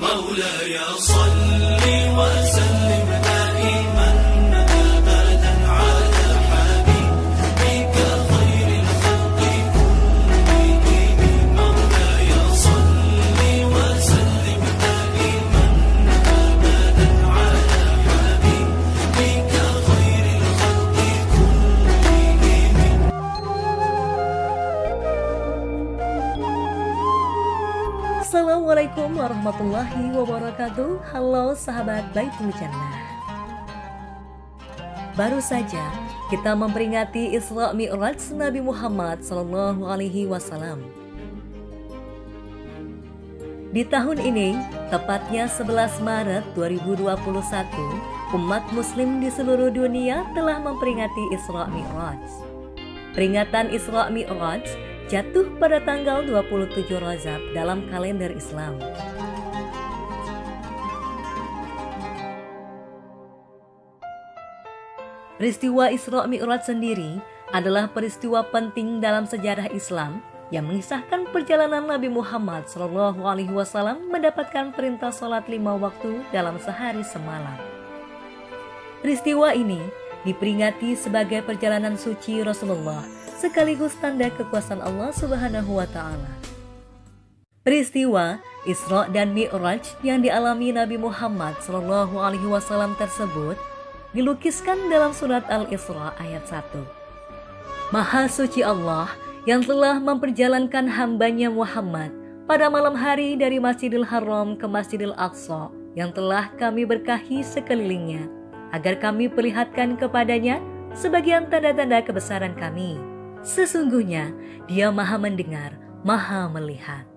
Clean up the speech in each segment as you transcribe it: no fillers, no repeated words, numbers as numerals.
مولاي صل وسلم دائما أبدا على حبيبك خير الخلق كلهم مولاي صل وسلم دائما أبدا على حبيبك خير الخلق كلهم. Assalamualaikum warahmatullahi wabarakatuh. Halo sahabat Baitul Jannah. Baru saja kita memperingati Isra Mi'raj Nabi Muhammad SAW. Di tahun ini, tepatnya 11 Maret 2021, umat muslim di seluruh dunia telah memperingati Isra Mi'raj. Peringatan Isra Mi'raj jatuh pada tanggal 27 Rajab dalam kalender Islam. Peristiwa Isra Mi'raj sendiri adalah peristiwa penting dalam sejarah Islam yang mengisahkan perjalanan Nabi Muhammad SAW mendapatkan perintah sholat 5 waktu dalam sehari semalam. Peristiwa ini diperingati sebagai perjalanan suci Rasulullah sekaligus tanda kekuasaan Allah Subhanahu wa Ta'ala. Peristiwa Isra dan Mi'raj yang dialami Nabi Muhammad SAW tersebut dilukiskan dalam surat Al-Isra ayat 1. Maha suci Allah yang telah memperjalankan hambanya Muhammad pada malam hari dari Masjidil Haram ke Masjidil Aqsa yang telah kami berkahi sekelilingnya, agar kami perlihatkan kepadanya sebagian tanda-tanda kebesaran kami. Sesungguhnya dia maha mendengar, maha melihat.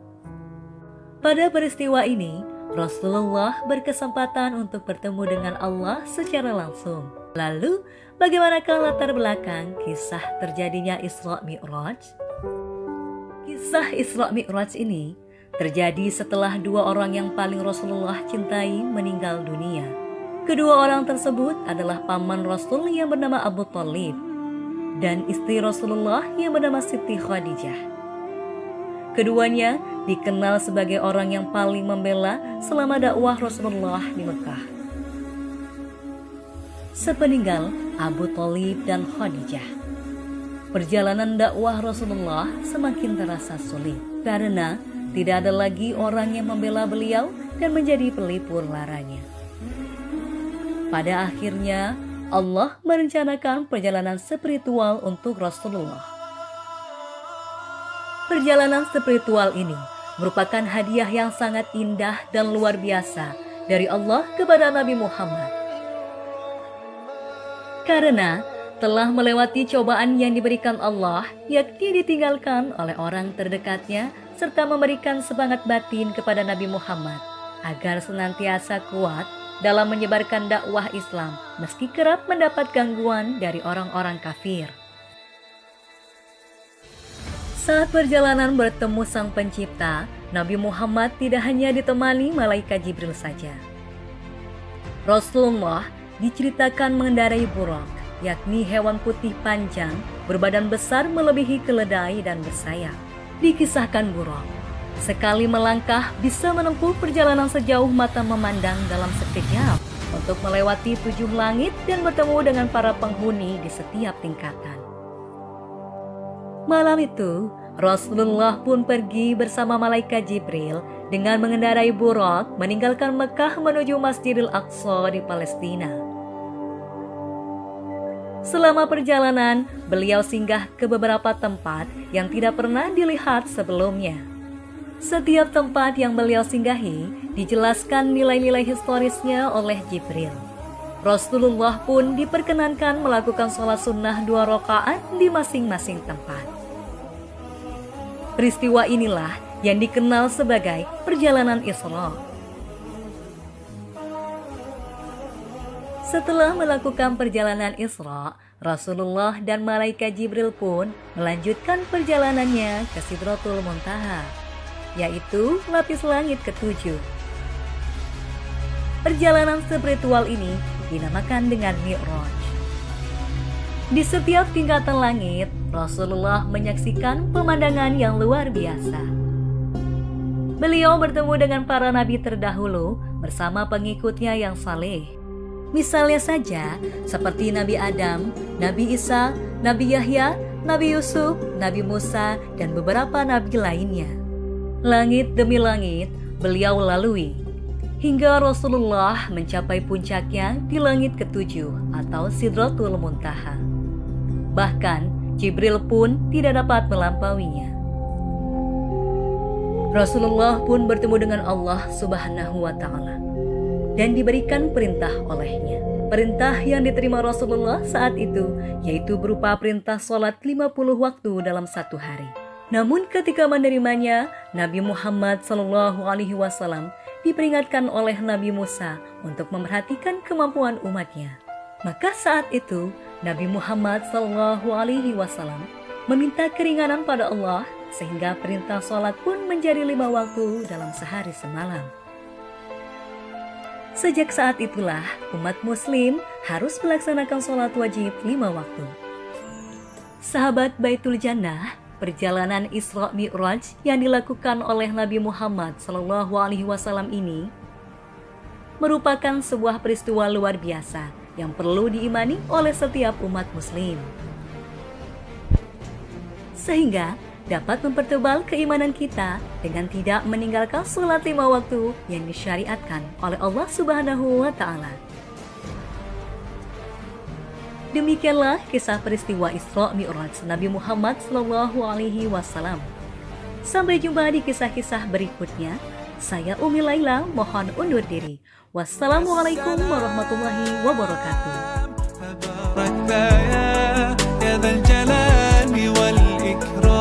Pada peristiwa ini, Rasulullah berkesempatan untuk bertemu dengan Allah secara langsung. Lalu, bagaimanakah latar belakang kisah terjadinya Isra Mi'raj? Kisah Isra Mi'raj ini terjadi setelah dua orang yang paling Rasulullah cintai meninggal dunia. Kedua orang tersebut adalah paman Rasul yang bernama Abu Thalib dan istri Rasulullah yang bernama Siti Khadijah. Keduanya dikenal sebagai orang yang paling membela selama dakwah Rasulullah di Mekah. Sepeninggal Abu Thalib dan Khadijah, perjalanan dakwah Rasulullah semakin terasa sulit karena tidak ada lagi orang yang membela beliau dan menjadi pelipur laranya. Pada akhirnya Allah merencanakan perjalanan spiritual untuk Rasulullah. Perjalanan spiritual ini merupakan hadiah yang sangat indah dan luar biasa dari Allah kepada Nabi Muhammad. Karena telah melewati cobaan yang diberikan Allah, yakni ditinggalkan oleh orang terdekatnya, serta memberikan semangat batin kepada Nabi Muhammad agar senantiasa kuat dalam menyebarkan dakwah Islam meski kerap mendapat gangguan dari orang-orang kafir. Saat perjalanan bertemu Sang Pencipta, Nabi Muhammad tidak hanya ditemani malaikat Jibril saja. Rasulullah diceritakan mengendarai buraq, yakni hewan putih panjang berbadan besar melebihi keledai dan bersayap. Dikisahkan buraq sekali melangkah bisa menempuh perjalanan sejauh mata memandang dalam sekejap untuk melewati 7 langit dan bertemu dengan para penghuni di setiap tingkatan. Malam itu, Rasulullah pun pergi bersama malaikat Jibril dengan mengendarai buraq meninggalkan Mekah menuju Masjidil Aqsa di Palestina. Selama perjalanan, beliau singgah ke beberapa tempat yang tidak pernah dilihat sebelumnya. Setiap tempat yang beliau singgahi dijelaskan nilai-nilai historisnya oleh Jibril. Rasulullah pun diperkenankan melakukan sholat sunnah 2 rakaat di masing-masing tempat. Peristiwa inilah yang dikenal sebagai perjalanan Isra. Setelah melakukan perjalanan Isra, Rasulullah dan malaikat Jibril pun melanjutkan perjalanannya ke Sidratul Muntaha, yaitu lapis langit ke-7. Perjalanan spiritual ini dinamakan dengan Mi'raj. Di setiap tingkatan langit, Rasulullah menyaksikan pemandangan yang luar biasa. Beliau bertemu dengan para nabi terdahulu bersama pengikutnya yang saleh. Misalnya saja seperti Nabi Adam, Nabi Isa, Nabi Yahya, Nabi Yusuf, Nabi Musa, dan beberapa nabi lainnya. Langit demi langit beliau lalui, hingga Rasulullah mencapai puncaknya di langit ketujuh atau Sidratul Muntaha. Bahkan Jibril pun tidak dapat melampauinya. Rasulullah pun bertemu dengan Allah Subhanahu wa Ta'ala dan diberikan perintah olehnya. Perintah yang diterima Rasulullah saat itu yaitu berupa perintah sholat 50 waktu dalam satu hari. Namun ketika menerimanya, Nabi Muhammad SAW diperingatkan oleh Nabi Musa untuk memperhatikan kemampuan umatnya. Maka saat itu Nabi Muhammad SAW meminta keringanan pada Allah sehingga perintah sholat pun menjadi 5 waktu dalam sehari semalam. Sejak saat itulah umat muslim harus melaksanakan sholat wajib 5 waktu. Sahabat Baitul Jannah, perjalanan Isra Mi'raj yang dilakukan oleh Nabi Muhammad SAW ini merupakan sebuah peristiwa luar biasa yang perlu diimani oleh setiap umat muslim, sehingga dapat mempertebal keimanan kita dengan tidak meninggalkan sholat 5 waktu yang disyariatkan oleh Allah Subhanahu wa Ta'ala. Demikianlah kisah peristiwa Isra Mi'raj Nabi Muhammad SAW. Sampai jumpa di kisah-kisah berikutnya. Saya Umi Laila mohon undur diri. Wassalamualaikum warahmatullahi wabarakatuh. يا ذا الجلال والإكرام